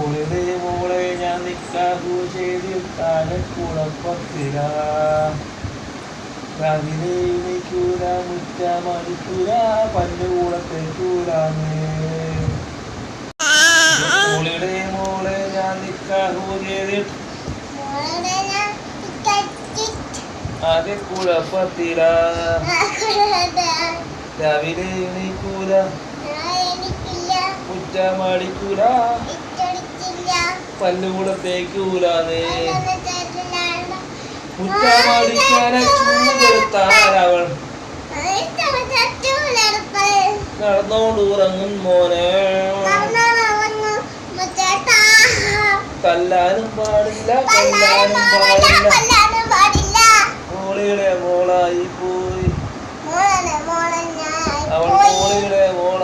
മോളെ മോളെ ഞാൻ നിക്കാഹു ചെയ്തിട്ടാണ് കുഴപ്പത്തില രാവിലെ എണീക്കൂല മുറ്റമടിക്കൂല പല്ലുകൂടെ തേക്കൂലാന്ന് മോളുടെ മോളെ ഞാൻ നിക്കാഹു ചെയ്തിട്ട് ആകെ കുഴപ്പത്തില രാവിലെ എണീക്കൂല മുറ്റമടിക്കൂല പല്ലുകൂടെ തേക്കൂലാന്ന് മുറ്റമടിക്കാനെ ചൂടെടുത്താരവൾ നടന്നോണ്ട് ഉറങ്ങും മോനെ തല്ലാനും പാടില്ല കൊല്ലാനും പാടില്ല മോളിയുടെ മോളായി പോയി അവൾ മോളിയുടെ മോള